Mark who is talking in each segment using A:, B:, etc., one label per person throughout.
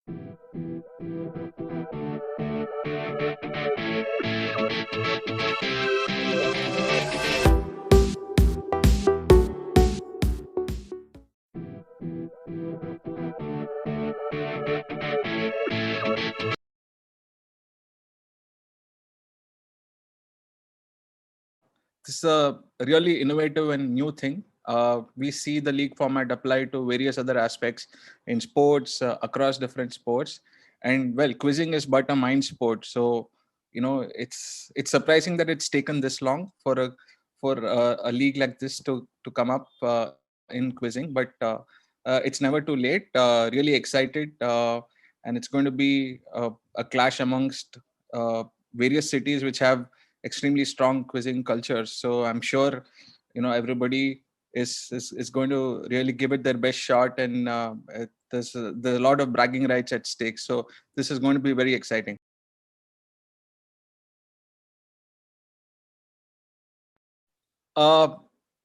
A: This is a really innovative and new thing. We see the league format apply to various other aspects in sports, across different sports. And well, quizzing is but a mind sport. So, it's surprising that it's taken this long for a league like this to come up in quizzing. But it's never too late. Really excited, and it's going to be a clash amongst various cities which have extremely strong quizzing cultures. So I'm sure, everybody is going to really give it their best shot, and there's a lot of bragging rights at stake. So this is going to be very exciting. Uh,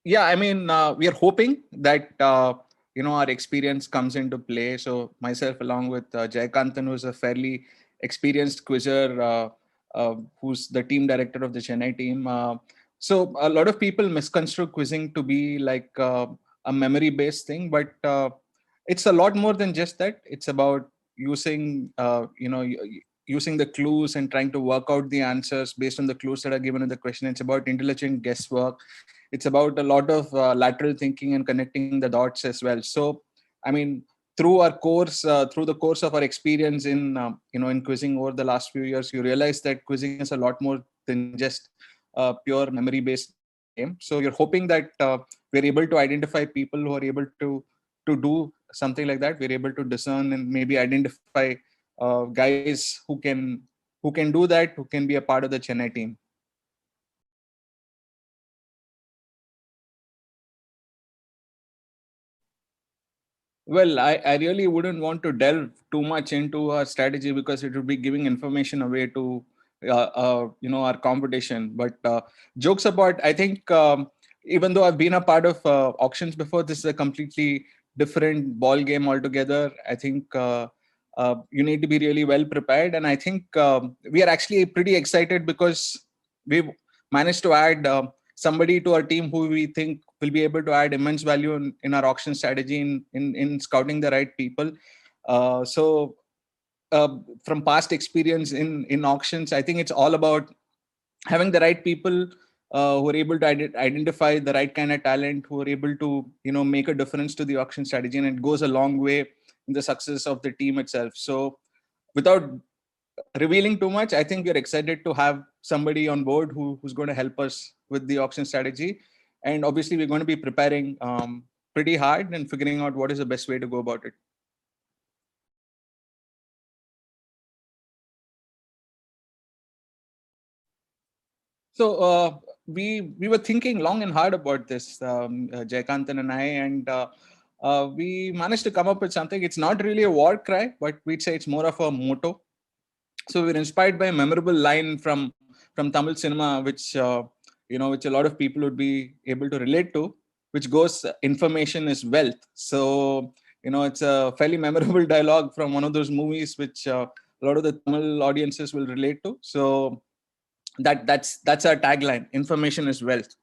A: yeah, I mean, we are hoping that our experience comes into play. So myself, along with Jaykantan, who's a fairly experienced quizzer, who's the team director of the Chennai team. So a lot of people misconstrue quizzing to be like a memory-based thing, but it's a lot more than just that. It's about using, using the clues and trying to work out the answers based on the clues that are given in the question. It's about intelligent guesswork. It's about a lot of lateral thinking and connecting the dots as well. So I mean, through the course of our experience in in quizzing over the last few years, you realize that quizzing is a lot more than just a pure memory based game. So you're hoping that we're able to identify people who are able to do something like that. We're able to discern and maybe identify guys who can do that, who can be a part of the Chennai team. Well, I really wouldn't want to delve too much into our strategy because it would be giving information away to our competition. But jokes apart, I think even though I've been a part of auctions before, this is a completely different ball game altogether. I think you need to be really well prepared, and I think we are actually pretty excited because we've managed to add somebody to our team who we think will be able to add immense value in our auction strategy in scouting the right people. So from past experience in auctions, I think it's all about having the right people who are able to identify the right kind of talent, who are able to make a difference to the auction strategy, and it goes a long way in the success of the team itself. So without revealing too much, I think we're excited to have somebody on board who's going to help us with the auction strategy. And obviously, we're going to be preparing pretty hard and figuring out what is the best way to go about it. So we were thinking long and hard about this, Jaykantan and I, and we managed to come up with something. It's not really a war cry, but we'd say it's more of a motto. So we're inspired by a memorable line from Tamil cinema, which a lot of people would be able to relate to, which goes, "Information is wealth." So it's a fairly memorable dialogue from one of those movies which a lot of the Tamil audiences will relate to. So that's our tagline: "Information is wealth."